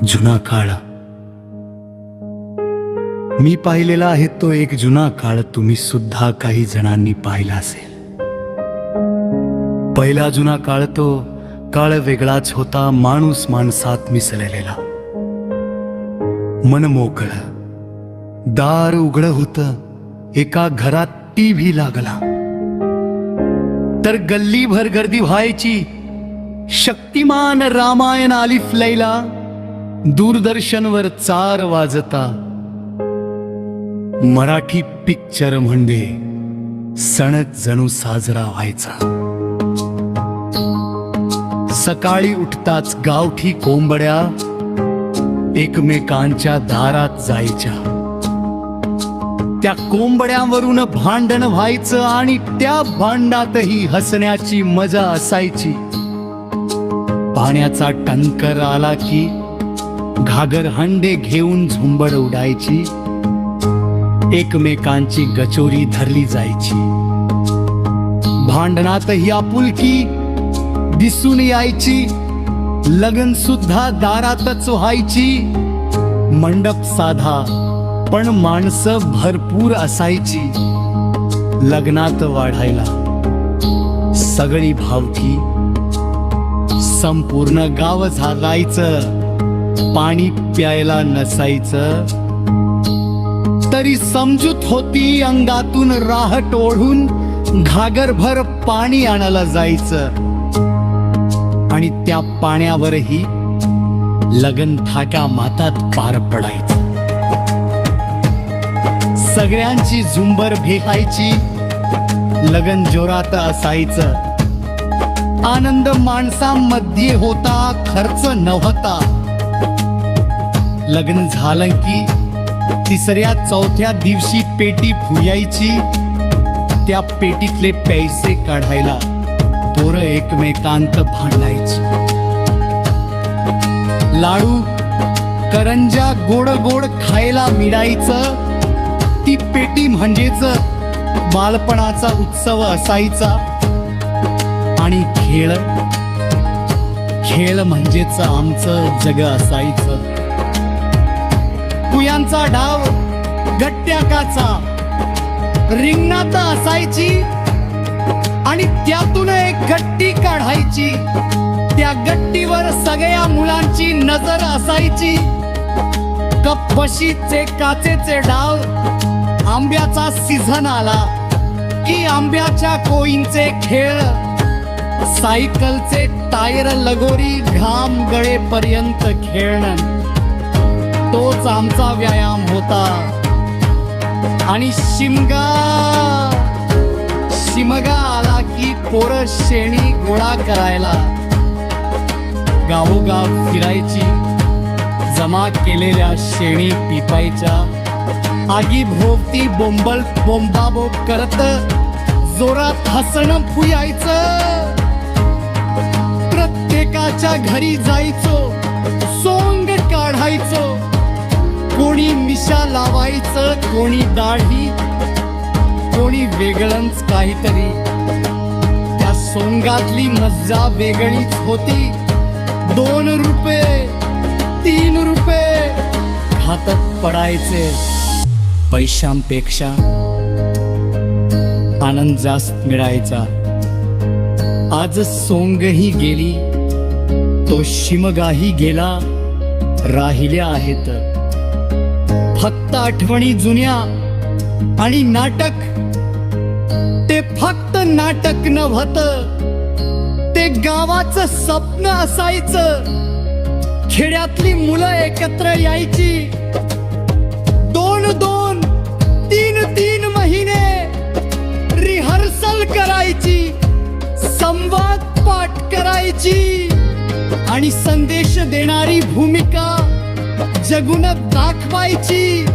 जुना काळ. मी पाहिलेला आहे तो एक जुना काळ. तुम्ही सुद्धा काही जणांनी पाहिला असेल. पहिला जुना काळ तो काळ वेगळाच होता. माणूस माणसात मिसळलेला, मन मोकळं, दार उघड होतं. एका घरात टीव्ही लागला तर गल्लीभर गर्दी व्हायची. शक्तिमान, रामायण, आलिफ लैला दूरदर्शनवर 4 वाजता. मराठी पिक्चर म्हणजे सणच जणू साजरा व्हायचा. सकाळी उठताच गावठी कोंबड्या एकमेकांच्या दारात जायच्या. त्या कोंबड्यांवरून भांडण व्हायचं आणि त्या भांडातही हसण्याची मजा असायची. पाण्याचा टंकर आला की घागर हंडे घेऊन झुंबड उडायची. एकमेकांची गचोरी धरली जायची. भांडणातही आपुलकी दिसून यायची. लग्न सुद्धा दारातच व्हायची. मंडप साधा पण माणसं भरपूर असायची. लग्नात वाढायला सगळी भावकी, संपूर्ण गाव झालायचं. पाणी प्यायला नसायचं तरी समजूत होती. अंगातून राहट ओढून घागरभर पाणी आणायला जायचं आणि त्या पाण्यावरही लगन थाटा मातात पार पडायचं. सगळ्यांची झुंबर भेटायची. लगन जोरात असायचं. आनंद माणसांमध्ये होता, खर्च नव्हता. लग्न झालं की 3-4 दिवशी पेटी फुयायची. त्या पेटीतले पैसे काढायला पोरं एकमेकांत भांडायची. लाडू करंजा गोड गोड खायला मिळायचं. ती पेटी म्हणजेच बालपणाचा उत्सव असायचा. आणि खेळ म्हणजेच आमचं जग असायचं. कुयांचा डाव, गट्ट्याकाचा रिंगणात असायची आणि त्यातून एक गट्टी काढायची. त्या गट्टीवर सगळ्या मुलांची नजर असायची. कपबशीचे काचेचे डाव. आंब्याचा सीझन आला की आंब्याच्या कोईंचे खेळ. सायकलचे टायर लगोरी घाम गळेपर्यंत खेळणं, तोच आमचा व्यायाम होता. आणि शिमगा आला की पोरं शेणी गोळा करायला गावोगाव फिरायची. जमा केलेल्या शेणी पिपायच्या. आगी भोवती बोंबाबोंब करत जोरात हसणं फुयायचं. प्रत्येकाच्या घरी जायचो, सोंग काढायचो. कोणी मिशा लावायचं, कोणी दाढी, कोणी वेगळंच काहीतरी. त्या सोंगातली मज्जा वेगळीच होती. 2 रुपये 3 रुपये हातात पडायचे. पैशांपेक्षा आनंद जास्त मिळायचा. आज सोंगही गेली, तो शिमगाही गेला. राहिल्या आहेत फक्त आठवणी जुन्या आणि नाटक. ते फक्त नाटक नव्हतं, ते गावाचं स्वप्न असायचं. खेड्यातली मुलं एकत्र यायची. 2-2, 3-3 महिने रिहर्सल करायची. संवाद पाठ करायची आणि संदेश देणारी भूमिका जगून दाखवायची.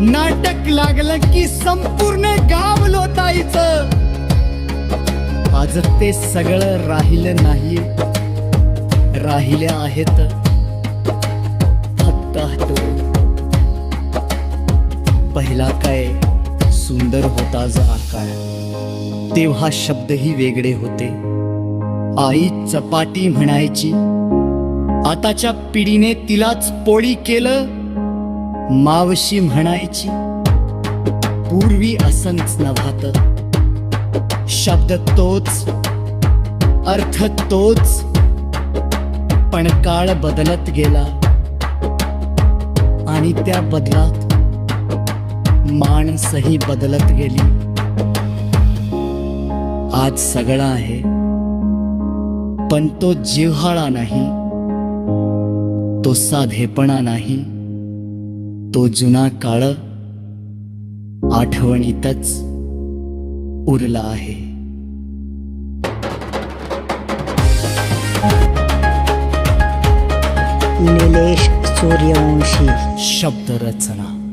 नाटक लागलं की संपूर्ण गाव लोटायचं. आज ते सगळं राहिलं नाही. राहिल्या आहेत फक्त आठवणी. पहिला काय सुंदर होता जा काळ. तेव्हा शब्दही वेगळे होते. आई चपाटी म्हणायची, आताच्या पिढीने तिलाच पोळी केलं. मावशी म्हणायची पूर्वी असंच नव्हतं. शब्द तोच, अर्थ तोच, पण काळ बदलत गेला आणि त्या बदलात माणसही बदलत गेली. आज सगळं आहे पण तो जिव्हाळा नाही, तो साधेपणा नाही, तो जुना काळ आठवणीतच उरला आहे. निलेश सूर्यवंशी. शब्द रचना